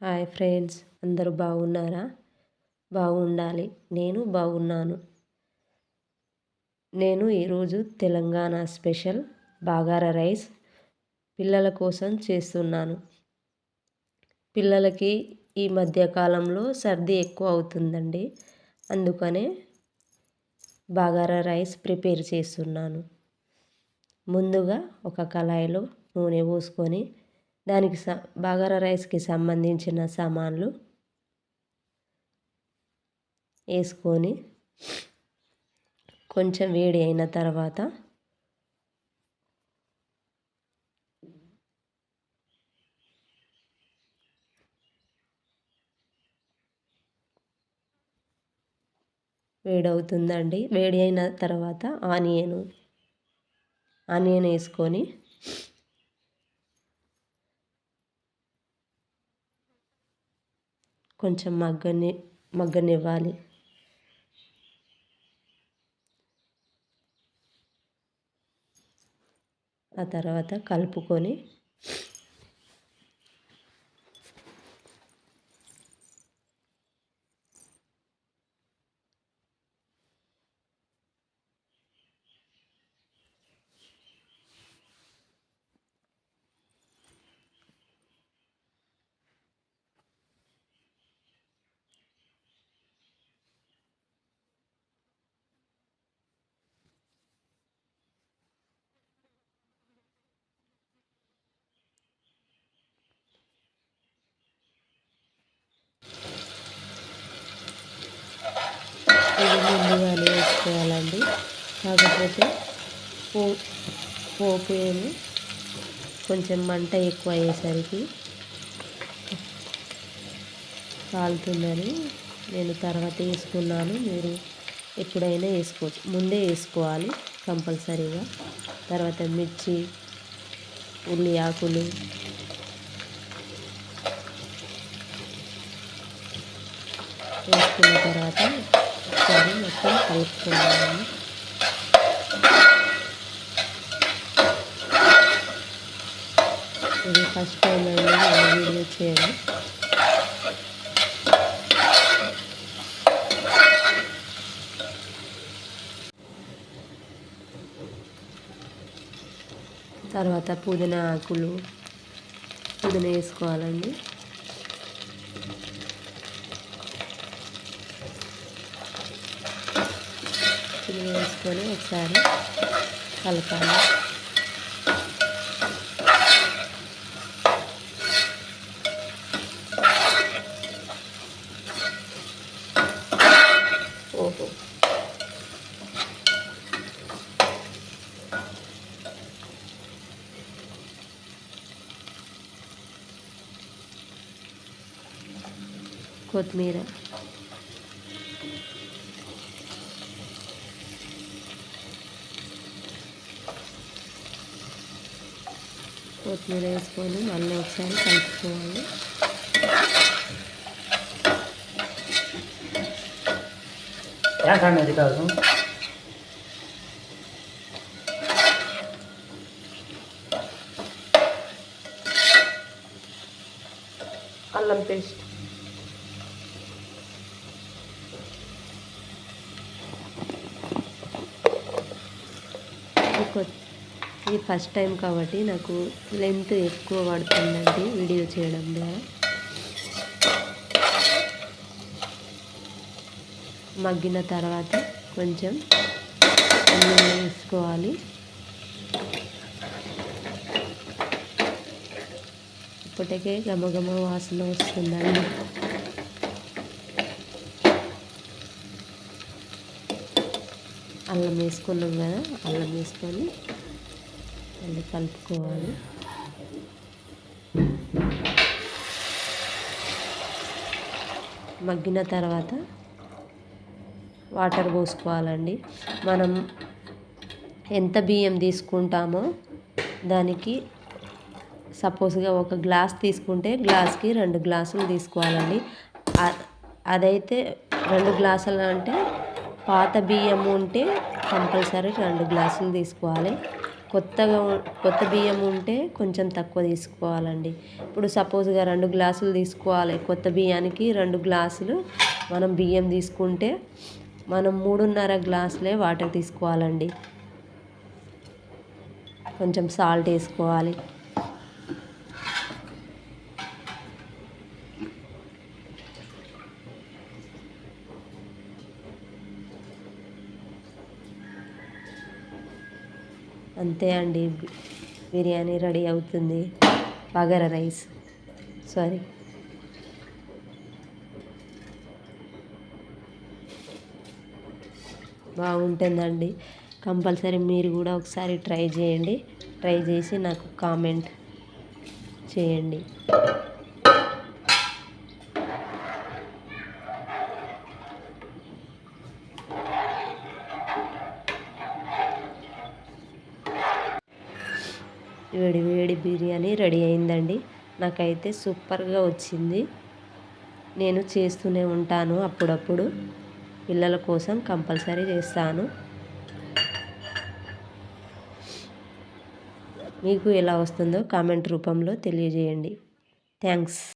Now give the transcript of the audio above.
Hi friends, అందరూ బాగున్నారా? బాగుండాలి. నేను బాగున్నాను. నేను ఈరోజు తెలంగాణ స్పెషల్ బగారా రైస్ పిల్లల కోసం చేస్తున్నాను. పిల్లలకి ఈ మధ్యకాలంలో సర్ది ఎక్కువ అవుతుందండి. అందుకనే బగారా రైస్ ప్రిపేర్ చేస్తున్నాను. ముందుగా ఒక కళాయిలో నూనె పోసుకొని దానికి బగారా రైస్కి సంబంధించిన సామాన్లు వేసుకొని కొంచెం వేడి అయిన తర్వాత వేడవుతుందండి. వేడి అయిన తర్వాత ఆనియన్ వేసుకొని కొంచెం మగ్గనివ్వాలి. ఆ తర్వాత కలుపుకొని ఇది ముందుగానే వేసుకోవాలండి. కాకపోతే పోపు ఏమో కొంచెం మంట ఎక్కువ అయ్యేసరికి కాలుతుందని నేను తర్వాత వేసుకున్నాను. మీరు ఎప్పుడైనా వేసుకోవచ్చు, ముందే వేసుకోవాలి కంపల్సరీగా. తర్వాత మిర్చి, ఉల్లి ఆకులు, వేసుకున్న తర్వాత ఒకసారి మొత్తం కలుపుకున్నాను. ఇది ఫస్ట్ టైం అండి నేను వీడియో చేయడం. తర్వాత పుదీనా వేసుకోవాలండి. పుదీనా వేసుకొని ఒకసారి కలపాలి. ఓహో, కొత్తిమీర వేసుకొని మళ్ళీ ఒకసారి కలుపుకోవాలి. అల్లం పేస్ట్, ఇది ఫస్ట్ టైం కాబట్టి నాకు లెంత్ ఎక్కువ పడుతుందండి వీడియో చేయడం ద్వారా. మగ్గిన తర్వాత కొంచెం అల్లం వేసుకోవాలి. ఇప్పటికే గమగమ వాసన వస్తుందండి. అల్లం వేసుకున్నాం కదా, అల్లం వేసుకొని మళ్ళీ కలుపుకోవాలి. మగ్గిన తర్వాత వాటర్ పోసుకోవాలండి. మనం ఎంత బియ్యం తీసుకుంటామో దానికి సపోజ్గా ఒక గ్లాస్ తీసుకుంటే గ్లాస్కి 2 గ్లాసులు తీసుకోవాలండి. అదైతే 2 గ్లాసులు అంటే పాత బియ్యం ఉంటే కంపల్సరీ 2 గ్లాసులు తీసుకోవాలి. కొత్త బియ్యం ఉంటే కొంచెం తక్కువ తీసుకోవాలండి. ఇప్పుడు సపోజ్గా 2 గ్లాసులు తీసుకోవాలి. కొత్త బియ్యానికి 2 గ్లాసులు మనం బియ్యం తీసుకుంటే మనం 3.5 గ్లాసులే వాటర్ తీసుకోవాలండి. కొంచెం సాల్ట్ వేసుకోవాలి. అంతే అండి, బిర్యానీ రెడీ అవుతుంది. బగారా రైస్ బాగుంటుందండి. కంపల్సరీ మీరు కూడా ఒకసారి ట్రై చేయండి. ట్రై చేసి నాకు కామెంట్ చేయండి. వేడి వేడి బిర్యానీ రెడీ అయిందండి. నాకైతే సూపర్గా వచ్చింది. నేను చేస్తూనే ఉంటాను అప్పుడప్పుడు. పిల్లల కోసం కంపల్సరీ చేస్తాను. మీకు ఎలా వస్తుందో కామెంట్ రూపంలో తెలియజేయండి. థ్యాంక్స్.